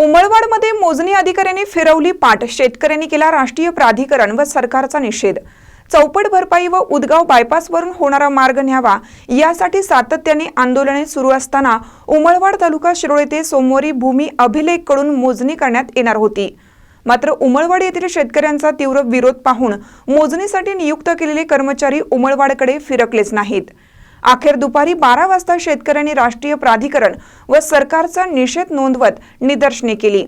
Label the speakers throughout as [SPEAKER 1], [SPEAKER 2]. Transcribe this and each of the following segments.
[SPEAKER 1] उमळवाडमध्ये मोजणी अधिकाऱ्यांनी फिरवली पाठ, शेतकऱ्यांनी केला राष्ट्रीय प्राधिकरण व सरकारचा निषेध। चौपट भरपाई व उदगाव बायपासवरून होणारा मार्ग न्यावा यासाठी सातत्याने आंदोलने सुरू असताना उमळवाड तालुका शिरोळ येथे सोमवारी भूमी अभिलेखकडून मोजणी करण्यात येणार होती। मात्र उमळवाड येथील शेतकऱ्यांचा तीव्र विरोध पाहून मोजणीसाठी नियुक्त केलेले कर्मचारी उमळवाडकडे फिरकलेच नाहीत। अखेर दुपारी 12 वाजता शेतकऱ्यांनी राष्ट्रीय प्राधिकरण व सरकारचा निषेध नोंदवत निदर्शने केली।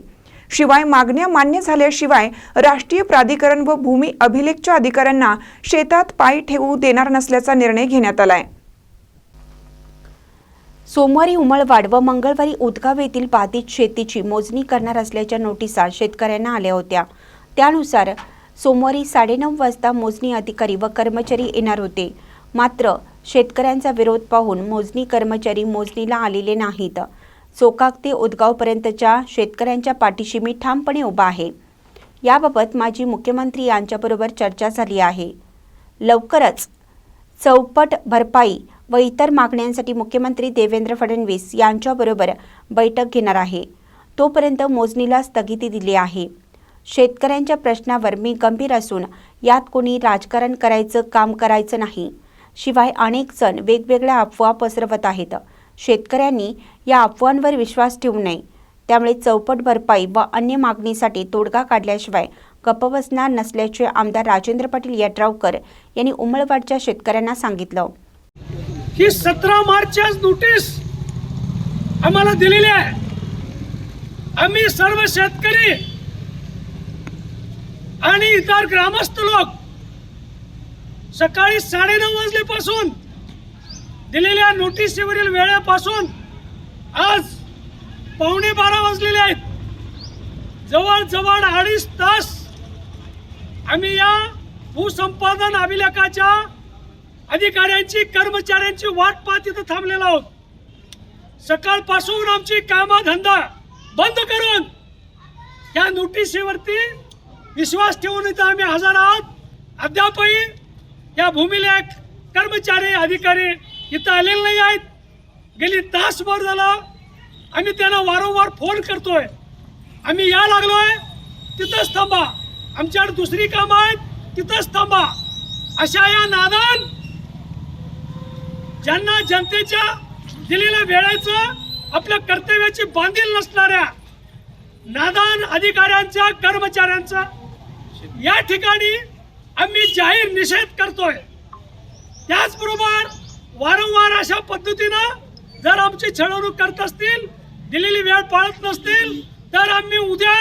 [SPEAKER 1] शिवाय मागण्या मान्य झाल्याशिवाय राष्ट्रीय प्राधिकरण व भूमी अभिलेखच्या अधिकाऱ्यांना शेतात पाय ठेवू देणार नसल्याचा निर्णय घेण्यात आलाय।
[SPEAKER 2] सोमवारी उमळवाड व मंगळवारी उदगाव येथील बाधित शेतीची मोजणी करणार असल्याच्या नोटिसा शेतकऱ्यांना आल्या होत्या। त्यानुसार सोमवारी 9:30 वाजता मोजणी अधिकारी व कर्मचारी येणार होते। मात्र शेतकऱ्यांचा विरोध पाहून मोजणी कर्मचारी मोजणीला आलेले नाहीत। चोकाक ते उदगावपर्यंतच्या शेतकऱ्यांच्या पाठीशी मी ठामपणे उभा आहे। याबाबत माजी मुख्यमंत्री यांच्याबरोबर चर्चा झाली आहे। लवकरच चौपट भरपाई व इतर मागण्यांसाठी मुख्यमंत्री देवेंद्र फडणवीस यांच्याबरोबर बैठक घेणार आहे। तोपर्यंत मोजणीला स्थगिती दिली आहे। शेतकऱ्यांच्या प्रश्नावर मी गंभीर असून यात कोणी राजकारण काम करायचं नाही। शिवाय अनेक जण वेगवेगळ्या अफवा पसरवत आहेत। शेतकऱ्यांनी या अफवांवर विश्वास ठेवू नये। त्यामुळे चौपट भरपाई व अन्य मागणीसाठी तोडगा काढल्याशिवाय गप्प बसणार नसल्याचे आमदार राजेंद्र पाटील यड्रावकर यांनी उमळवाडच्या शेतकऱ्यांना सांगितलं।
[SPEAKER 3] ही 17 मार्चची नोटीस आम्हाला दिलेली आहे। आम्ही सर्व शेतकरी आणि इतर ग्रामस्थ लोक सकाळी 9:30 वाजल्यापासून दिलेल्या नोटीसीवरील वेळेपासून आज 11:15 वाजलेले आहेत। जवळजवळ 2.5 तास आम्ही या भूसंपादन अभिलेखाच्या अधिकाऱ्यांची कर्मचाऱ्यांची वाट पाहत इथं थांबलेलो आहोत। सकाळपासून आमची कामधंदा बंद करून या नोटीसीवरती विश्वास ठेवून इथं आम्ही हजर आहोत। अद्यापही या भूमिलेख कर्मचारी अधिकारी इथं आलेले नाही आहेत। गेली तासभर झाला आम्ही त्यांना वारंवार फोन करतोय, आम्ही या लागलोय, तिथंच थांबा, आमच्याकडे दुसरी कामं आहेत, तिथंच थांबा। अशा या नादान ज्यांना जनतेच्या दिलेल्या वेळेचं आपल्या कर्तव्याची बांधील नसणाऱ्या नादान अधिकाऱ्यांचा कर्मचाऱ्यांचा या ठिकाणी आम्ही जाहीर निषेध करतोय। त्याचबरोबर वारंवार अशा पद्धतीनं जर आमची छळवणूक करत असतील, दिलेली वेळ पाळत नसतील, तर आम्ही उद्या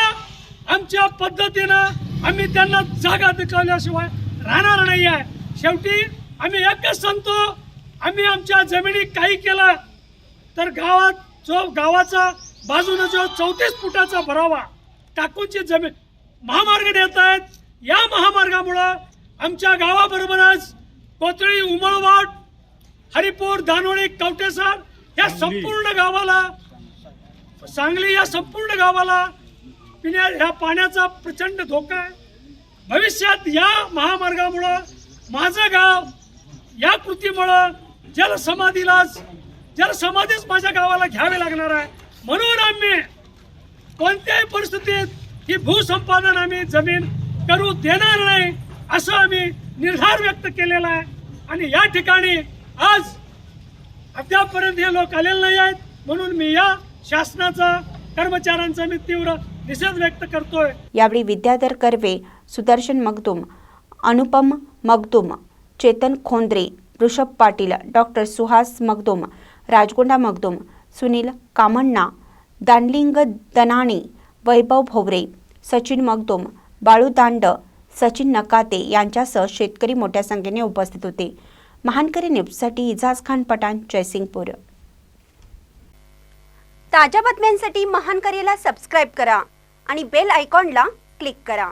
[SPEAKER 3] आमच्या पद्धतीनं आम्ही त्यांना जागा दाखवल्याशिवाय राहणार नाही आहे। शेवटी आम्ही एकच सांगतो, आम्ही आमच्या जमिनी काही केलं तर गावाचा बाजूने जो 34 फुटाचा भरावा टाकूनची जमीन महामार्ग देत आहेत। या महामार्गामुळे आमच्या गावाबरोबरच कोथळी, उमळवाड, हरिपूर, दानोळी, कवटेसर या संपूर्ण गावाला, सांगली या संपूर्ण गावाला या पाण्याचा प्रचंड धोका आहे। भविष्यात या महामार्गामुळे माझं गाव या कृतीमुळे जलसमाधीच माझ्या गावाला घ्यावे लागणार आहे। म्हणून आम्ही कोणत्याही परिस्थितीत ही भूसंपादन आम्ही जमीन करू देणार नाही असं आम्ही निर्धार व्यक्त केलेला आहे। आणि या ठिकाणी आज अद्यापपर्यंत हे लोक आलेले नाही आहेत, म्हणून मी या शासनाचा कर्मचाऱ्यांचा मी तीव्र निषेध व्यक्त करतोय।
[SPEAKER 2] यावेळी विद्याधर कर्वे, सुदर्शन मगदूम, अनुपम मगदूम, चेतन खोंद्रे, ऋषभ पाटील, डॉक्टर सुहास मगदूम, राजगोंडा मगदूम, सुनील कामण्णा, दानलिंग दनाणी, वैभव भोवरे, सचिन मगदूम, बाळू दांड, सचिन नकाते यांच्यासह शेतकरी मोठ्या संख्येने उपस्थित होते। महानकरी न्यूजसाठी इजाज खान पठाण, जयसिंगपूर।
[SPEAKER 4] ताज्या बातम्यांसाठी महानकरीला सबस्क्राइब करा आणि बेल आयकॉनला क्लिक करा।